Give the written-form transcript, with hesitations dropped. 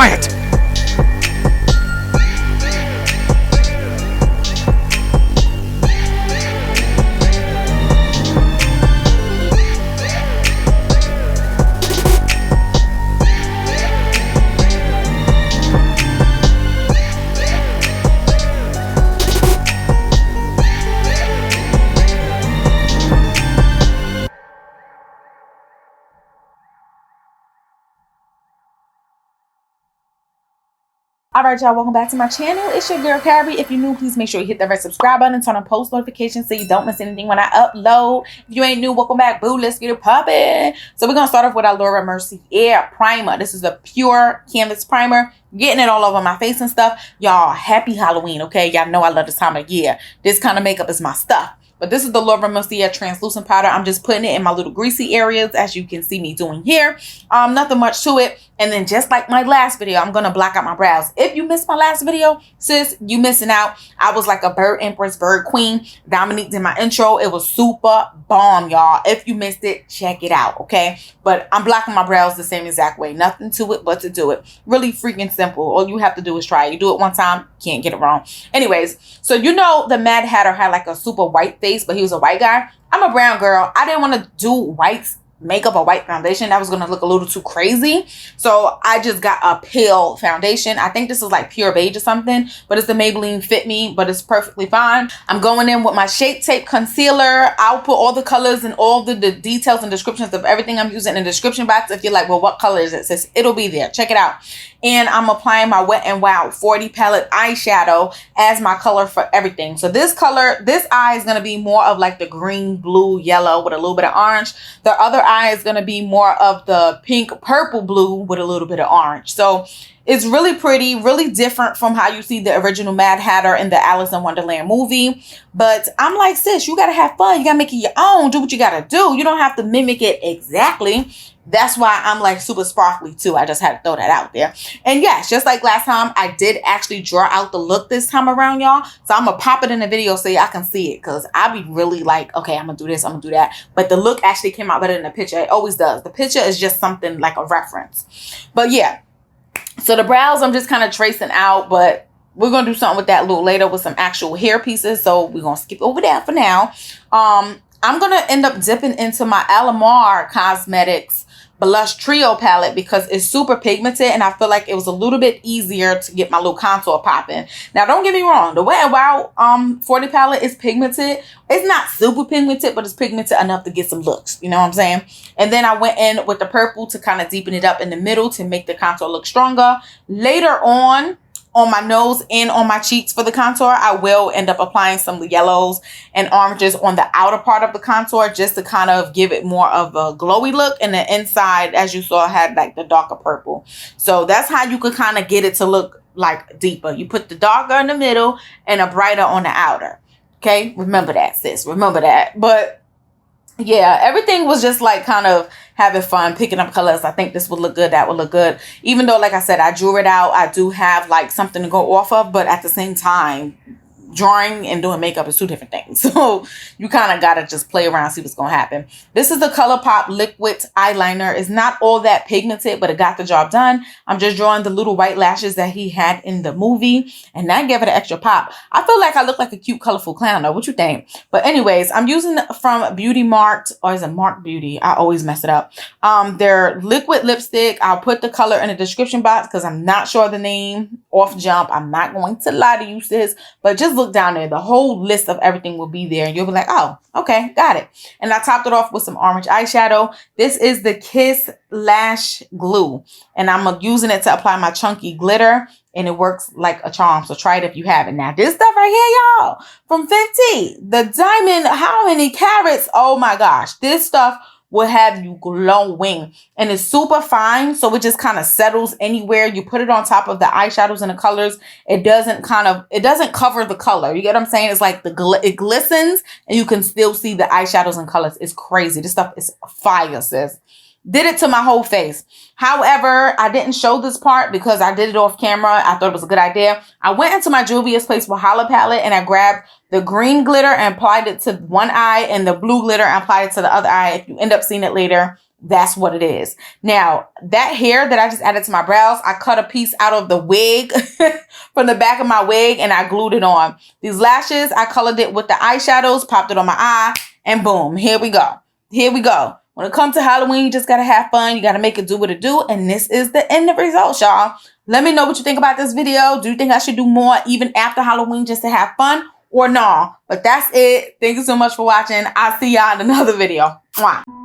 Quiet! Alright y'all, welcome back to my channel. It's your girl Carrie. If you're new, please make sure you hit that red subscribe button, turn on post notifications so you don't miss anything when I upload. If you ain't new, welcome back, boo. Let's get it poppin'. So we're gonna start off with our Laura Mercier primer. This is a pure canvas primer. Getting it all over my face and stuff. Y'all, happy Halloween, okay? Y'all know I love this time of year. This kind of makeup is my stuff. But this is the Laura Mercier translucent powder. I'm just putting it in my little greasy areas, as you can see me doing here. Nothing much to it. And then just like my last video, I'm going to block out my brows. If you missed my last video, sis, you missing out. I was like a bird empress, bird queen. Dominique did my intro. It was super bomb, y'all. If you missed it, check it out, okay? But I'm blocking my brows the same exact way. Nothing to it but to do it. Really freaking simple. All you have to do is try it. You do it one time, can't get it wrong. Anyways, so you know the Mad Hatter had like a super white face, but he was a white guy. I'm a brown girl. I didn't want to do whites makeup or white foundation. That was going to look a little too crazy. So I just got a pale foundation. I think this is like pure beige or something, but it's the Maybelline Fit Me, but it's perfectly fine. I'm going in with my Shape Tape concealer. I'll put all the colors and all the details and descriptions of everything I'm using in the description box. If you're like, well, what color is it? Sis, it'll be there. Check it out. And I'm applying my Wet n Wild 40 palette eyeshadow as my color for everything. So this color, this eye is going to be more of like the green, blue, yellow with a little bit of orange. The other eye is going to be more of the pink, purple, blue with a little bit of orange. So it's really pretty, really different from how you see the original Mad Hatter in the Alice in Wonderland movie. But I'm like, sis, you got to have fun. You got to make it your own. Do what you got to do. You don't have to mimic it exactly. That's why I'm like super sparkly too. I just had to throw that out there. And yes, just like last time, I did actually draw out the look this time around, y'all. So I'm going to pop it in the video so y'all can see it. Because I be really like, okay, I'm going to do this, I'm going to do that. But the look actually came out better than the picture. It always does. The picture is just something like a reference. But yeah. So the brows, I'm just kind of tracing out. But we're going to do something with that a little later with some actual hair pieces. So we're going to skip over that for now. I'm going to end up dipping into my Alamar Cosmetics Blush Trio palette because it's super pigmented and I feel like it was a little bit easier to get my little contour popping. Now, don't get me wrong. The Wet n Wild 40 palette is pigmented. It's not super pigmented, but it's pigmented enough to get some looks. You know what I'm saying? And then I went in with the purple to kind of deepen it up in the middle to make the contour look stronger. Later on my nose and on my cheeks for the contour, I will end up applying some yellows and oranges on the outer part of the contour just to kind of give it more of a glowy look. And the inside, as you saw, had like the darker purple. So that's how you could kind of get it to look like deeper. You put the darker in the middle and a brighter on the outer. Okay, remember that, sis. Remember that. But yeah, everything was just like kind of having fun, picking up colors. I think this would look good. That would look good. Even though, like I said, I drew it out. I do have like something to go off of. But at the same time, drawing and doing makeup is two different things. So you kind of got to just play around, see what's going to happen. This is the Colourpop liquid eyeliner. It's not all that pigmented, but it got the job done. I'm just drawing the little white lashes that he had in the movie. And that gave it an extra pop. I feel like I look like a cute, colorful clown though. What you think? But anyways, I'm using from Beauty Marked, or is it Mark Beauty? I always mess it up. Their liquid lipstick. I'll put the color in the description box because I'm not sure the name off jump. I'm not going to lie to you, sis. But just look down there. The whole list of everything will be there. And you'll be like, oh, okay, got it. And I topped it off with some orange eyeshadow. This is the Kiss Lash Glue. And I'm using it to apply my chunky glitter. And it works like a charm. So try it if you haven't. Now, this stuff right here, y'all, from Fenty. The diamond, how many carats? Oh, my gosh. This stuff will have you glowing. And it's super fine. So it just kind of settles anywhere. You put it on top of the eyeshadows and the colors. It doesn't cover the color. You get what I'm saying? It's like it glistens and you can still see the eyeshadows and colors. It's crazy. This stuff is fire, sis. Did it to my whole face. However, I didn't show this part because I did it off camera. I thought it was a good idea. I went into my Juvia's Place Valhalla palette and I grabbed the green glitter and applied it to one eye and the blue glitter and applied it to the other eye. If you end up seeing it later, That's what it is. Now, that hair that I just added to my brows, I cut a piece out of the wig from the back of my wig and I glued it on. These lashes, I colored it with the eyeshadows, popped it on my eye, and boom, here we go. Here we go. When it comes to Halloween, you just got to have fun. You got to make it do what it do. And this is the end of results, y'all. Let me know what you think about this video. Do you think I should do more even after Halloween just to have fun or no? But that's it. Thank you so much for watching. I'll see y'all in another video. Mwah.